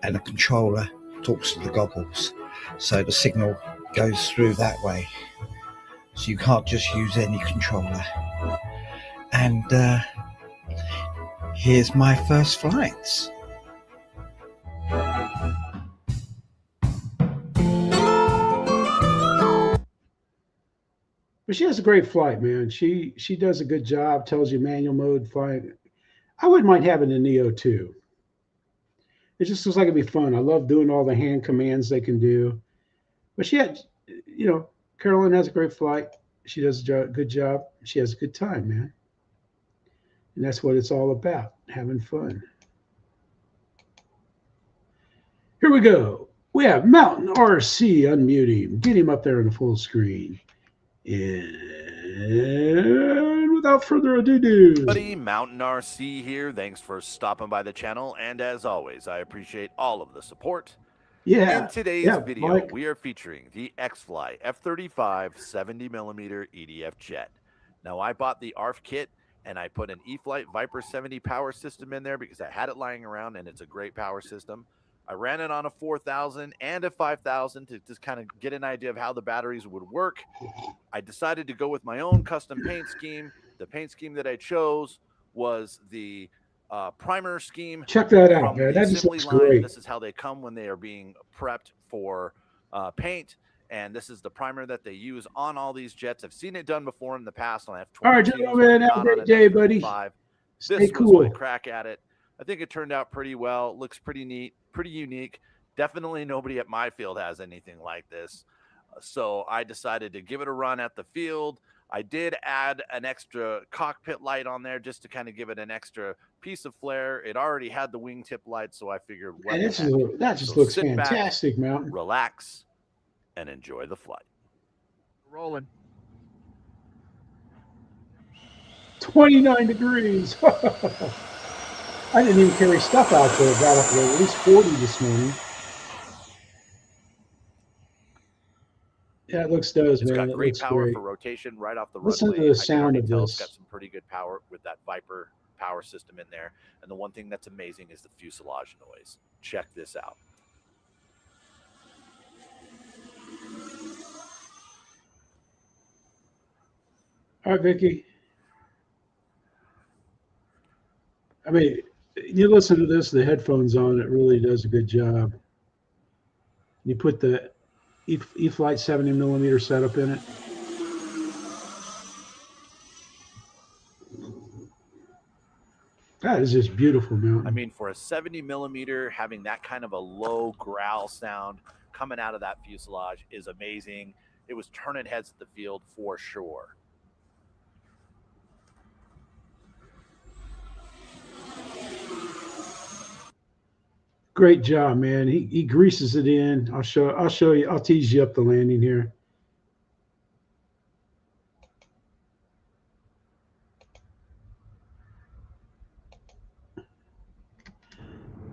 and the controller talks to the goggles. So the signal goes through that way. So you can't just use any controller. And here's my first flights. But she has a great flight, man. She does a good job, tells you manual mode flying. I wouldn't mind having a Neo too. It just looks like it'd be fun. I love doing all the hand commands they can do. But she had, you know, Carolyn has a great flight. She does a good job. She has a good time, man. And that's what it's all about, having fun. Here we go. We have Mountain RC unmuting. Get him up there in the full screen. And without further ado, Buddy, Mountain RC here. Thanks for stopping by the channel. And as always, I appreciate all of the support. Yeah. In today's video, Mike. we are featuring the X-Fly F-35 70mm EDF jet. Now, I bought the ARF kit, and I put an E-Flite Viper 70 power system in there because I had it lying around, and it's a great power system. I ran it on a 4000 and a 5000 to just kind of get an idea of how the batteries would work. I decided to go with my own custom paint scheme. The paint scheme that I chose was the primer scheme. Check that out, man. That just looks great. This is how they come when they are being prepped for paint. And this is the primer that they use on all these jets. I've seen it done before in the past on F-22. All right, gentlemen, have a great day, buddy. Stay cool. Was my crack at it. I think it turned out pretty well. It looks pretty neat, pretty unique. Definitely nobody at my field has anything like this. So I decided to give it a run at the field. I did add an extra cockpit light on there just to kind of give it an extra piece of flair. It already had the wingtip light, so I figured, and that just looks fantastic, Mountain. Relax and enjoy the flight. Rolling. 29 degrees. I didn't even carry stuff out there. Got up to at least 40 this morning. Yeah, it looks does, man. It's got great power for rotation right off the runway. Listen to the sound of this. It's got some pretty good power with that Viper power system in there. And the one thing that's amazing is the fuselage noise. Check this out. All right, Vicky. I mean, you listen to this, the headphones on, it really does a good job. You put the E-Flite 70mm setup in it. That is just beautiful, man. I mean, for a 70mm, having that kind of a low growl sound coming out of that fuselage is amazing. It was turning heads at the field for sure. Great job, man. He greases it in. I'll show you. I'll tease you up the landing here.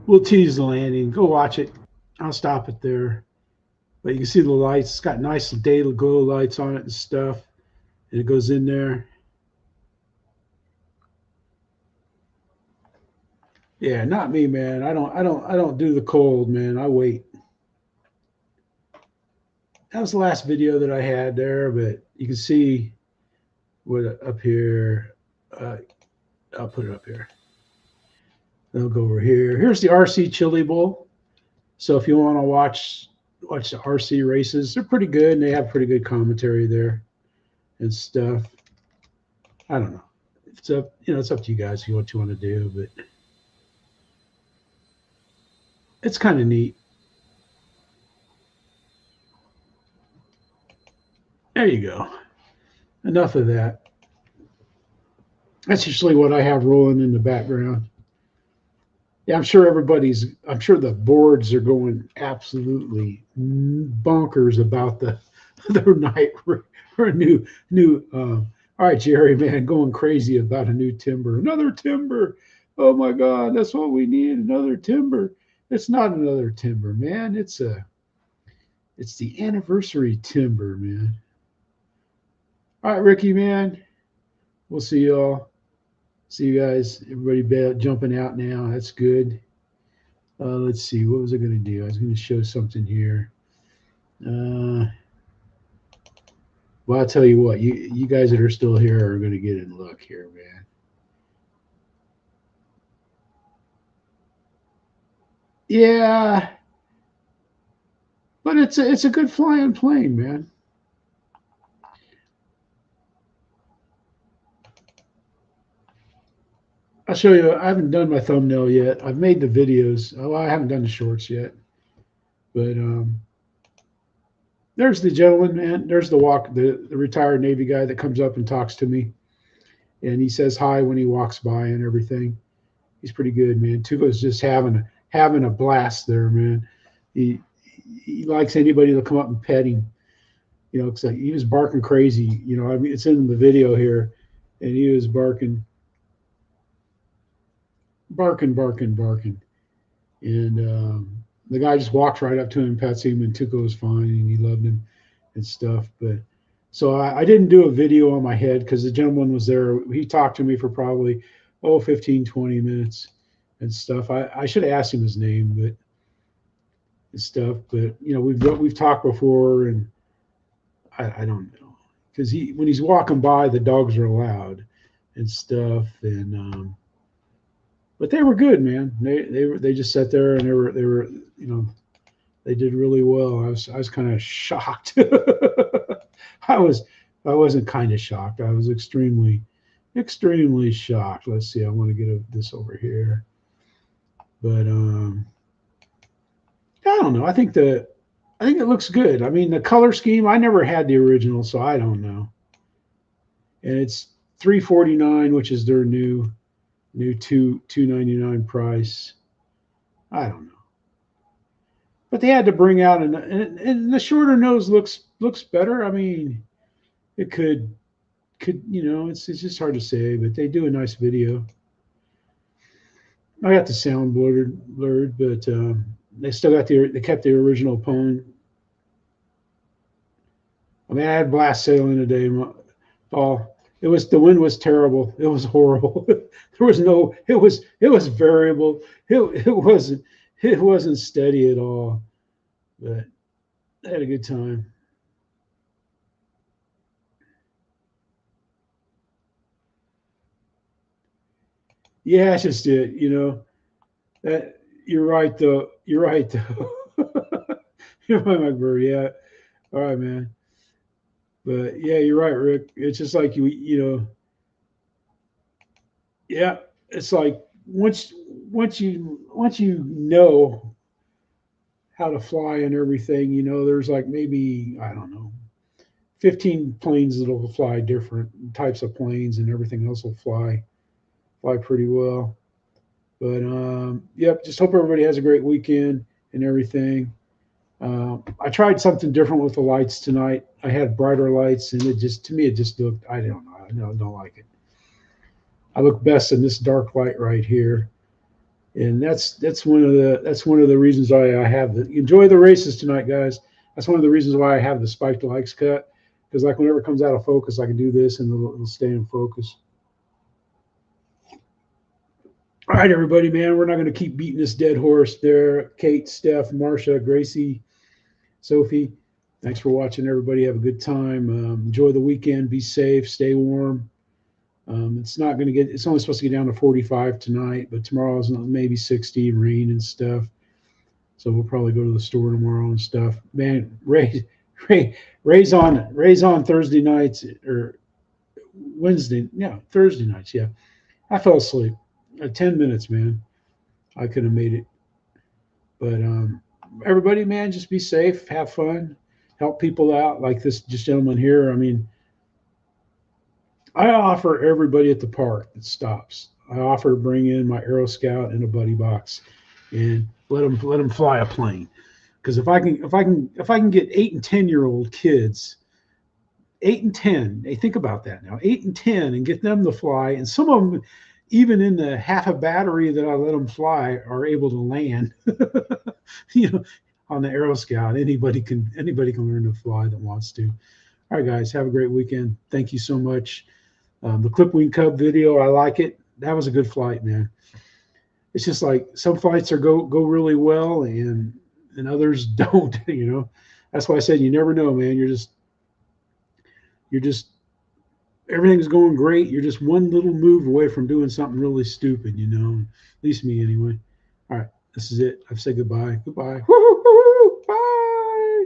we'll tease the landing. Go watch it. I'll stop it there. But you can see the lights. It's got nice day glow lights on it and stuff. And it goes in there. Yeah, not me, man. I don't do the cold, man. I wait. That was the last video that I had there, but you can see what up here. I'll put it up here. Then I'll go over here. Here's the RC Chili Bowl. So if you want to watch the RC races, they're pretty good, and they have pretty good commentary there and stuff. I don't know. It's up, it's up to you guys what you want to do, but it's kind of neat. There you go. Enough of that. That's usually what I have rolling in the background. Yeah, I'm sure the boards are going absolutely bonkers about their night or a new all right, Jerry, man, going crazy about a new timber. Another timber. Oh my God, that's what we need, another timber. It's not another timber, man. It's the anniversary timber, man. All right, Ricky, man. We'll see y'all. See you guys. Everybody jumping out now. That's good. Let's see. What was I going to do? I was going to show something here. Well, I'll tell you what. You guys that are still here are going to get in luck here, man. Yeah. But it's a good flying plane, man. I'll show you. I haven't done my thumbnail yet. I've made the videos. Oh, I haven't done the shorts yet. But there's the gentleman, man. There's the retired Navy guy that comes up and talks to me. And he says hi when he walks by and everything. He's pretty good, man. Tuco's just having a blast there, man. He likes anybody to come up and pet him. It's like he was barking crazy. I mean, it's in the video here. And he was barking. And the guy just walks right up to him, pets him, and Tuco was fine, and he loved him and stuff. But so I didn't do a video on my head because the gentleman was there. He talked to me for probably 15, 20 minutes and stuff. I should have asked him his name, but and stuff. But we've talked before, and I don't know, because when he's walking by, the dogs are loud and stuff, and but they were good, man. They just sat there and they were they did really well. I was kind of shocked. I wasn't kind of shocked. I was extremely shocked. Let's see. I want to get this over here, but I don't know. I think it looks good. I mean, the color scheme. I never had the original, so I don't know. And it's $349, which is their new $299 price. I don't know, but they had to bring out and the shorter nose looks better. I mean, it could it's just hard to say, but they do a nice video. I got the sound blurred, but they still got they kept the original pone. I mean, I had blast sailing today, Paul. The wind was terrible. It was horrible. There was no. It was variable. It wasn't steady at all. But I had a good time. Yeah, that's just it. That you're right though. You're right though. You're right, my bird. Yeah. All right, man. But yeah, you're right, Rick. It's just like yeah, it's like once you know how to fly and everything, there's like maybe, I don't know, 15 planes that'll fly different types of planes, and everything else will fly pretty well. But yep, just hope everybody has a great weekend and everything. I tried something different with the lights tonight. I had brighter lights, and to me it just looked, I don't know, I don't like it. I look best in this dark light right here. And that's one of the reasons why I have the enjoy the races tonight, guys. That's one of the reasons why I have the spiked lights cut, because like whenever it comes out of focus, I can do this and it'll stay in focus. All right, everybody, man, we're not going to keep beating this dead horse there. Kate, Steph, Marsha, Gracie, Sophie, thanks for watching, everybody. Have a good time. Enjoy the weekend. Be safe. Stay warm. It's not going to get, it's only supposed to get down to 45 tonight, but tomorrow's maybe 60, rain and stuff. So we'll probably go to the store tomorrow and stuff. Man, Ray's on Thursday nights or Wednesday. Yeah, Thursday nights. Yeah. I fell asleep. 10 minutes, man. I could have made it. But everybody, man, just be safe, have fun, help people out like this gentleman here. I mean, I offer everybody at the park that stops, I offer to bring in my Aero Scout and a buddy box and let them fly a plane. Because if I can get 8 and 10-year-old kids, 8 and 10, hey, think about that now, 8 and 10, and get them to fly, and some of them, even in the half a battery that I let them fly, are able to land. You know, on the Aero Scout, anybody can learn to fly that wants to. All right, guys, have a great weekend. Thank you so much. The Clipwing Cub video, I like it. That was a good flight, man. It's just like some flights go really well, and others don't. You know, that's why I said you never know, man. You're just everything's going great. You're just one little move away from doing something really stupid, you know. At least me, anyway. All right, this is it. I've said goodbye. Goodbye. Woo-hoo-hoo-hoo. Bye.